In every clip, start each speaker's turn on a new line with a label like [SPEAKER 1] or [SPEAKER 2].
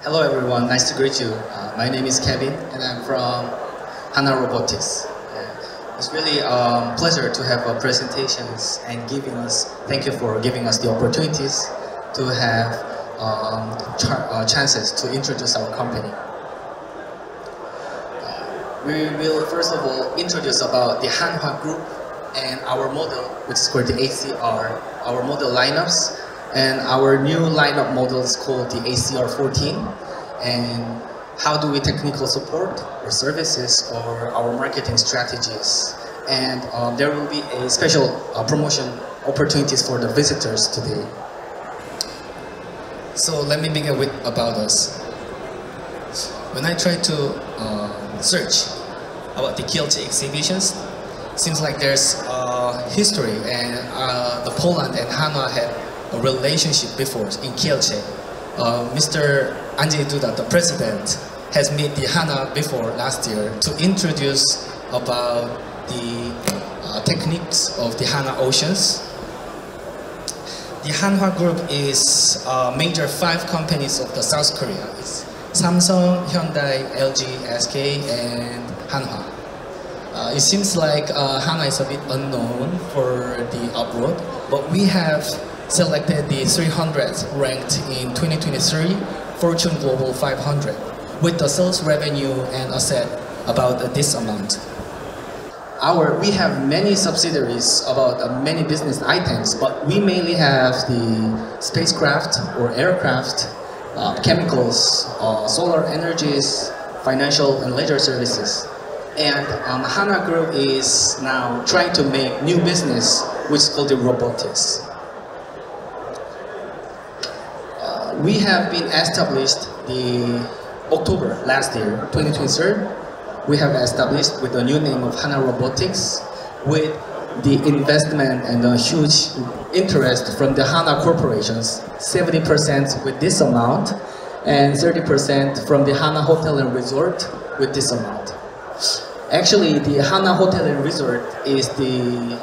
[SPEAKER 1] Hello everyone, nice to greet you. My name is Kevin and I'm from Hanhva Robotics. It's really a pleasure to have presentations and thank you for giving us the opportunities to have chances to introduce our company. We will first of all introduce about the Hanhva group and our model, which is called the ACR, our model lineups, and our new lineup model is called the ACR14, and how do we technical support our services or our marketing strategies. And there will be a special promotion opportunities for the visitors today. So let me begin with about us. When I try to search about the Kielce exhibitions, seems like there's history, and the Poland and Hanhva had a relationship before in Kielce. Mr. Andrzej Duda, the president, has met the Hanhva before last year to introduce about the techniques of the Hanhva oceans. The Hanhva group is major 5 companies of the South Korea. It's Samsung, Hyundai, LG, SK, and Hanhva. It seems like Hanhva is a bit unknown for the abroad, but we have selected the 300th ranked in 2023 Fortune Global 500 with the sales revenue and asset about this amount. We have many subsidiaries about many business items, but we mainly have the spacecraft or aircraft, chemicals, solar energies, financial and leisure services. And Hanhva Group is now trying to make new business, which is called the robotics. We have been established the October last year, 2023. We have established with the new name of Hanhva Robotics, with the investment and a huge interest from the Hanhva corporations, 70% with this amount, and 30% from the Hanhva Hotel and Resort with this amount. Actually, the Hanhva Hotel and Resort is the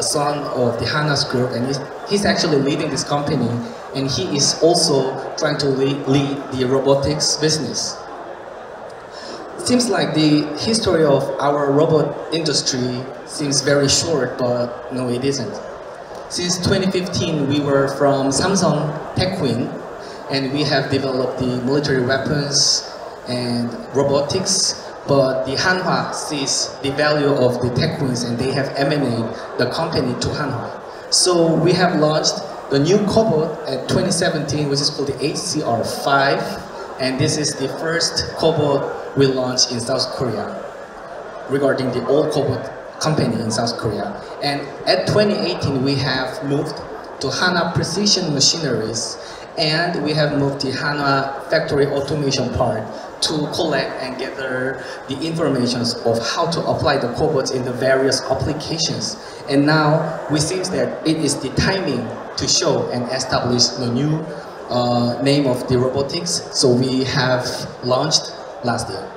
[SPEAKER 1] son of the Hanhva's group, and he's actually leading this company, and he is also trying to lead the robotics business. It seems like the history of our robot industry seems very short, but no, it isn't. Since 2015, we were from Samsung TechWin, and we have developed the military weapons and robotics. But the Hanhva sees the value of the TechWins, and they have emanated the company to Hanhva. So we have launched the new Cobot at 2017, which is called the ACR5, and this is the first Cobot we launched in South Korea regarding the old Cobot company in South Korea. And at 2018, we have moved to Hanhva Precision Machineries, and we have moved the Hanhva factory automation part to collect and gather the information of how to apply the cobots in the various applications. And now we think that it is the timing to show and establish the new name of the robotics. So we have launched last year.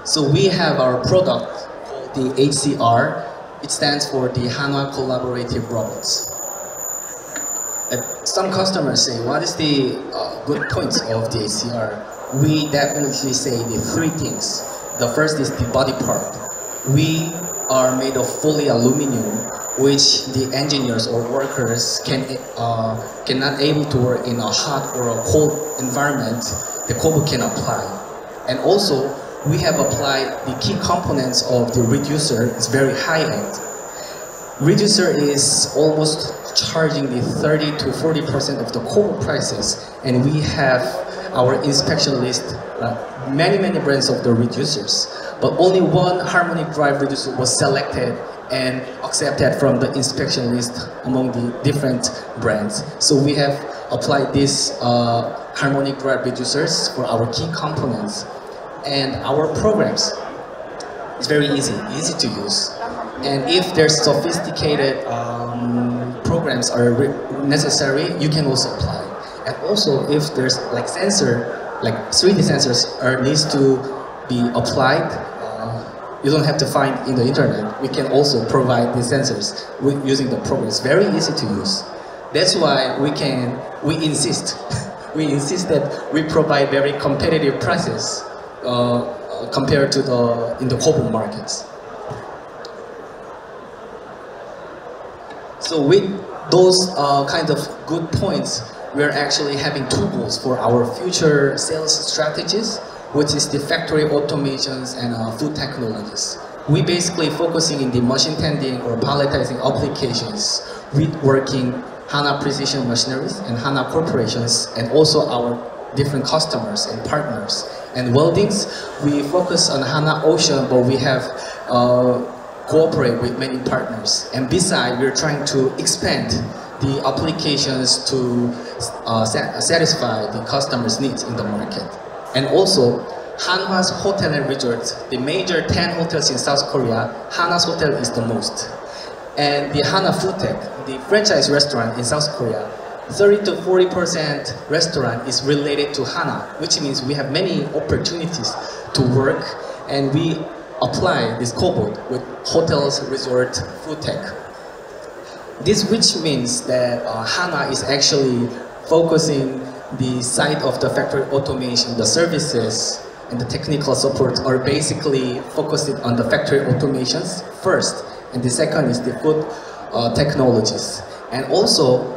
[SPEAKER 1] So we have our product called the HCR. It stands for the Hanhva Collaborative Robots. Some customers say, what is the good points of the ACR? We definitely say the 3 things. The first is the body part. We are made of fully aluminum, which the engineers or workers cannot able to work in a hot or a cold environment. The Cobot can apply. And also, we have applied the key components of the reducer. It's very high end. Reducer is almost charging the 30 to 40% of the Cobot prices, and we have our inspection list, many brands of the reducers, but only one harmonic drive reducer was selected and accepted from the inspection list among the different brands. So we have applied these harmonic drive reducers for our key components, and our programs is very easy to use. And if there's sophisticated programs are necessary, you can also apply. And also, if there's like sensor, like 3D sensors needs to be applied, you don't have to find in the internet. We can also provide the sensors using the program. It's very easy to use. That's why we insist we insist that we provide very competitive prices compared to in the Cobot markets. So with those kind of good points, we're actually having two goals for our future sales strategies, which is the factory automations and food technologies. We basically focusing in the machine tending or palletizing applications with working HANA precision machineries and HANA corporations, and also our different customers and partners. And weldings, we focus on HANA Ocean, but we have cooperate with many partners. And besides, we're trying to expand the applications to satisfy the customers' needs in the market. And also, Hanhva's hotel and resorts, the major 10 hotels in South Korea, Hana's hotel is the most. And the Hana Food Tech, the franchise restaurant in South Korea, 30 to 40% restaurant is related to Hana, which means we have many opportunities to work, and we apply this Cobot with hotels, resort, food tech. This which means that Hana is actually focusing the side of the factory automation, the services, and the technical support are basically focusing on the factory automations first, and the second is the food technologies. And also,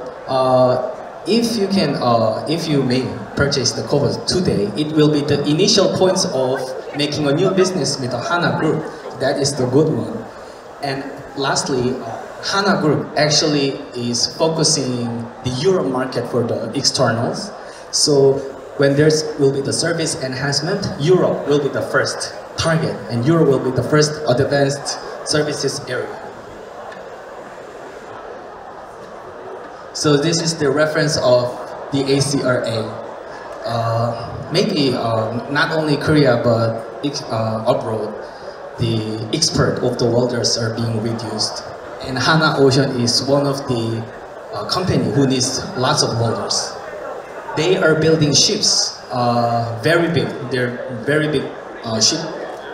[SPEAKER 1] if you may purchase the Cobot today, it will be the initial points of making a new business with the Hana Group. That is the good one. And lastly, Hana Group actually is focusing the Europe market for the externals. So when there will be the service enhancement, Europe will be the first target, and Europe will be the first advanced services area. So this is the reference of the ACRA. Maybe not only Korea but abroad, the expert of the welders are being reduced. And Hana Ocean is one of the company who needs lots of welders. They are building ships, very big. They're very big ship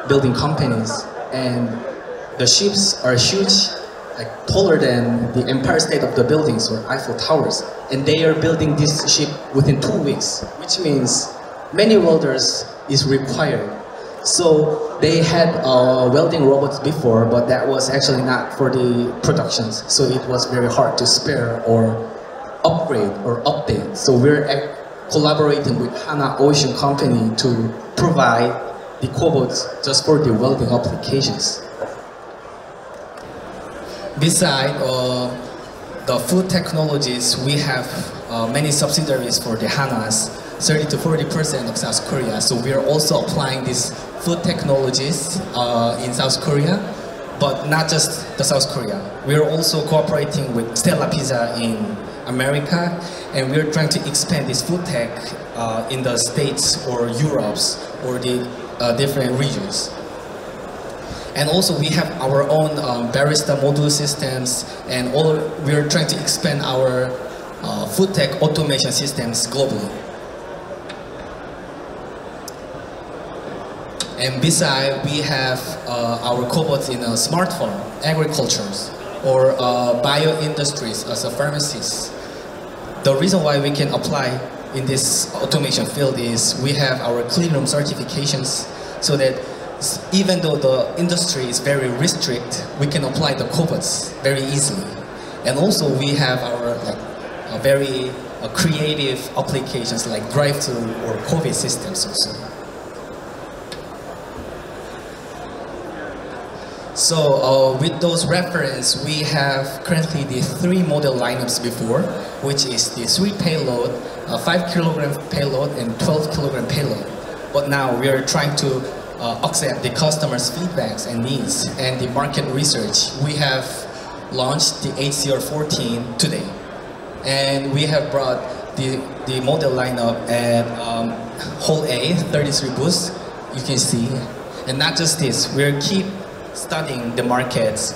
[SPEAKER 1] building companies, and the ships are huge, like taller than the Empire State of the buildings or Eiffel Towers. And they are building this ship within 2 weeks, which means many welders is required. So they had welding robots before, but that was actually not for the productions. So it was very hard to spare or upgrade or update. So we're collaborating with Hana Ocean Company to provide the cobots just for the welding applications. Besides the food technologies, we have many subsidiaries for the Hanas, 30 to 40% of South Korea. So we are also applying these food technologies in South Korea, but not just the South Korea. We are also cooperating with Stella Pizza in America, and we are trying to expand this food tech in the States or Europes or the different regions. And also we have our own barista module systems, and we are trying to expand our food tech automation systems globally. And besides, we have our cobots in smart farm, agricultures, or bio-industries as a pharmacist. The reason why we can apply in this automation field is we have our clean room certifications, so that even though the industry is very restricted, we can apply the cobots very easily. And also we have our very creative applications like drive-thru or COVID systems also. So with those reference, we have currently the 3 model lineups before, which is the 3 payload, 5 kilogram payload, and 12 kilogram payload. But now we are trying to accept the customers' feedbacks and needs and the market research. We have launched the HCR14 today, and we have brought the model lineup at Hall A, 33 booths, you can see. And not just this, we'll keep studying the markets,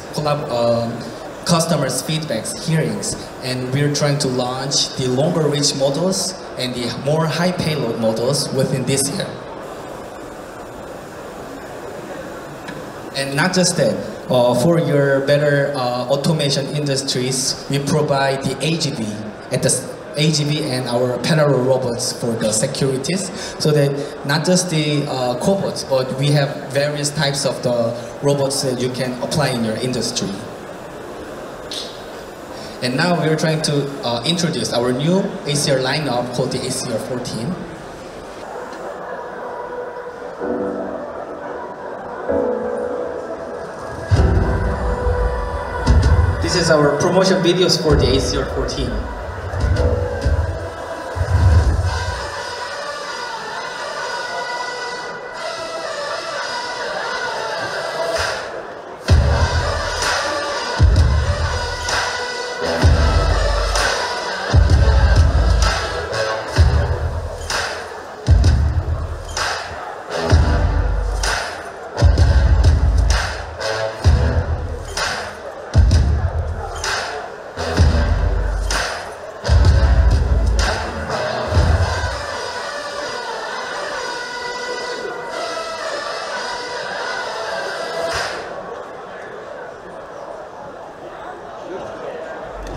[SPEAKER 1] customers' feedbacks, hearings, and we're trying to launch the longer reach models and the more high payload models within this year. And not just that, for your better automation industries, we provide the AGV at the AGV and our parallel robots for the securities, so that not just the cobots, but we have various types of the robots that you can apply in your industry. And now we're trying to introduce our new ACR lineup called the ACR 14. This is our promotion videos for the ACR 14.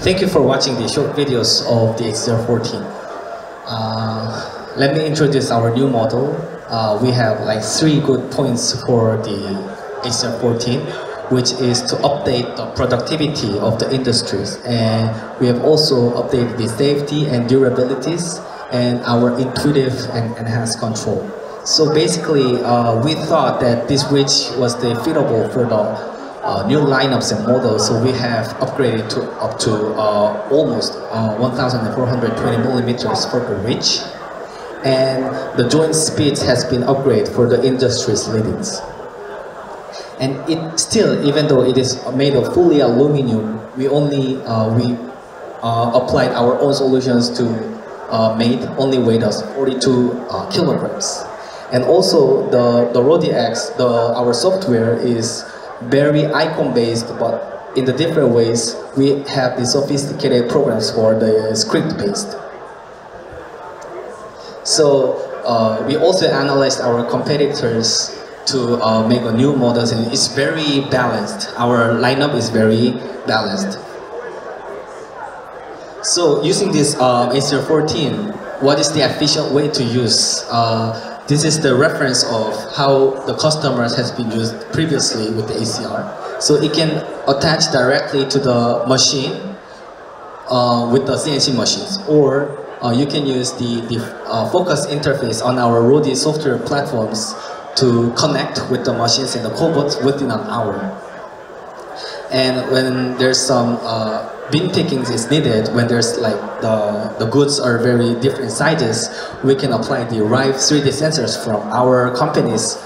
[SPEAKER 1] Thank you for watching the short videos of the ACR 14. Let me introduce our new model. We have like 3 good points for the ACR 14, which is to update the productivity of the industries. And we have also updated the safety and durabilities and our intuitive and enhanced control. So basically, we thought that this bridge was the fitable for the new lineups and models, so we have upgraded to up to almost 1,420 millimeters for the reach, and the joint speed has been upgraded for the industry's leadings. And it still, even though it is made of fully aluminum, we only applied our own solutions to made only weighed us 42 kilograms. And also the RodyX, our software is very icon-based, but in the different ways, we have the sophisticated programs for the script-based. So we also analyzed our competitors to make a new models, and it's very balanced. Our lineup is very balanced. So using this ACR 14, what is the efficient way to use? This is the reference of how the customers has been used previously with the ACR. So it can attach directly to the machine with the CNC machines, or you can use the focus interface on our Rody software platforms to connect with the machines and the cobots within an hour. And when there's some bin pickings is needed, when there's like the goods are very different sizes, we can apply the Rive 3D sensors from our company's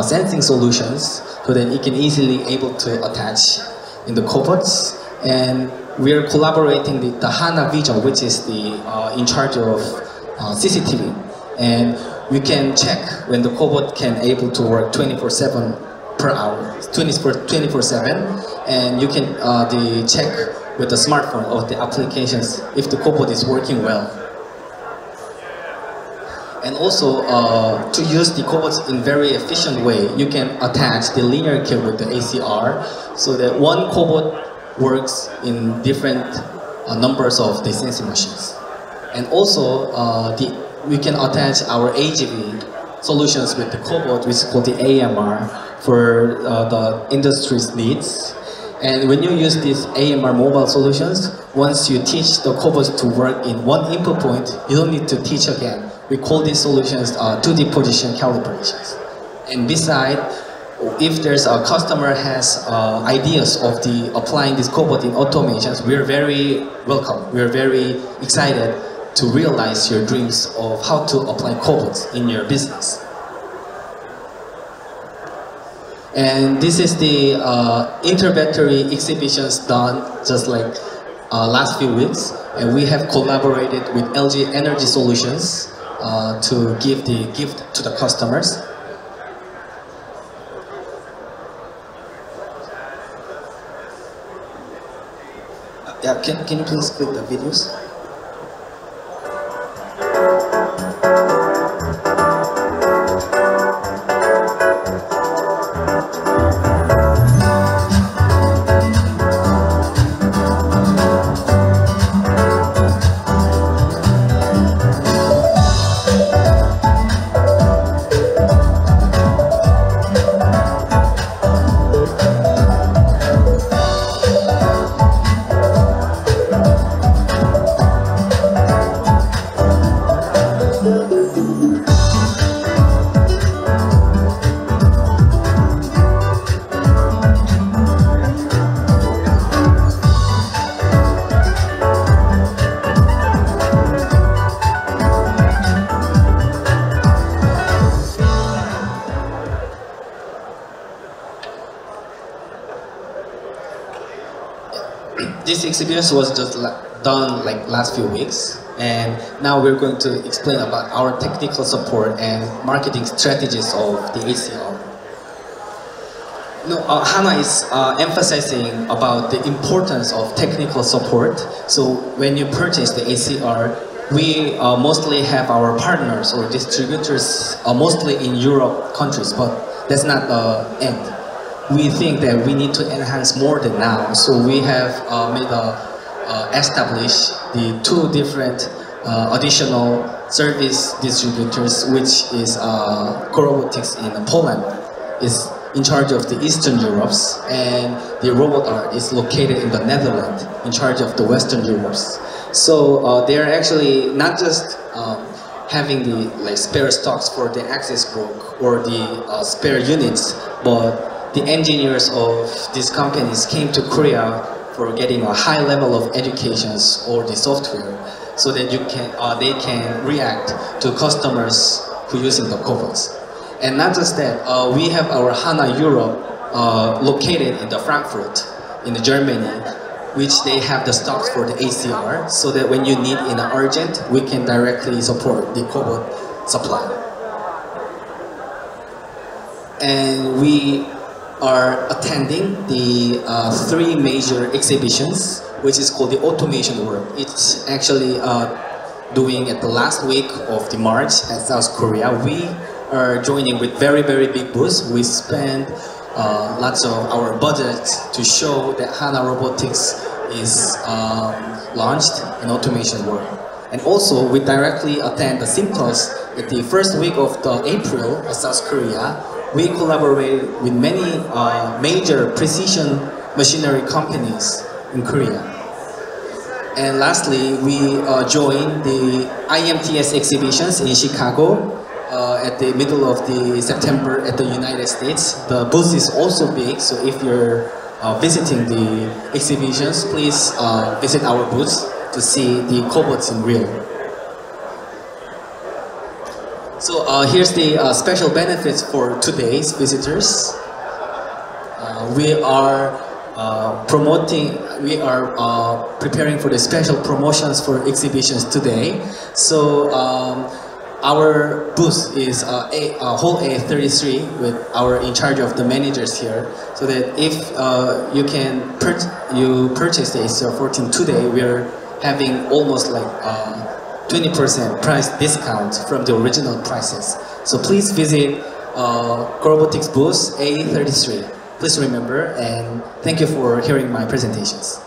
[SPEAKER 1] sensing solutions, so that it can easily able to attach in the cobots. And we are collaborating with the Hanhva Vision, which is the in charge of CCTV, and we can check when the cobot can able to work 24/7 per hour, 24/7, and you can check with the smartphone of the applications if the cobot is working well. And also, to use the cobots in very efficient way, you can attach the linear kit with the ACR, so that one cobot works in different numbers of the sensing machines. And also, we can attach our AGV solutions with the cobot, which is called the AMR, for the industry's needs. And when you use these AMR mobile solutions, once you teach the cobots to work in one input point, you don't need to teach again. We call these solutions 2D position calibrations. And besides, if there's a customer has ideas of applying this cobot in automations, we're very welcome. We're very excited to realize your dreams of how to apply cobots in your business. And this is the interbattery exhibitions done just like last few weeks, and we have collaborated with LG Energy Solutions to give the gift to the customers. Yeah, can you please click the videos? this exhibition was just done like last few weeks, and now we're going to explain about our technical support and marketing strategies of the ACR. Hanhva is emphasizing about the importance of technical support. So when you purchase the ACR, we mostly have our partners or distributors mostly in Europe countries, but that's not the end. We think that we need to enhance more than now, so we have established the 2 different additional service distributors, which is Cobotów in Poland is in charge of the Eastern Europes, and the Robot Art is located in the Netherlands in charge of the Western Europes. So they're actually not just having the spare stocks for the access book or the spare units, but the engineers of these companies came to Korea for getting a high level of educations or the software, so that they can react to customers who are using the Cobots. And not just that, we have our Hanhva Europe located in the Frankfurt, in Germany, which they have the stocks for the ACR, so that when you need in an urgent, we can directly support the Cobot supply. And we are attending the 3 major exhibitions, which is called the Automation World. It's actually doing at the last week of the March at South Korea. We are joining with very big booths. We spend lots of our budget to show that Hanhva Robotics is launched in Automation World. And also we directly attend the Symptos at the first week of the April at South Korea. We collaborate with many major precision machinery companies in Korea. And lastly, we joined the IMTS exhibitions in Chicago at the middle of the September at the United States. The booth is also big, so if you're visiting the exhibitions, please visit our booths to see the Cobots in real. So here's the special benefits for today's visitors. We are preparing for the special promotions for exhibitions today. So our booth is hall A33 with our in charge of the managers here, so that if you purchase the ACR14 today, we're having almost like 20% price discount from the original prices. So please visit Robotics booth A33. Please remember, and thank you for hearing my presentations.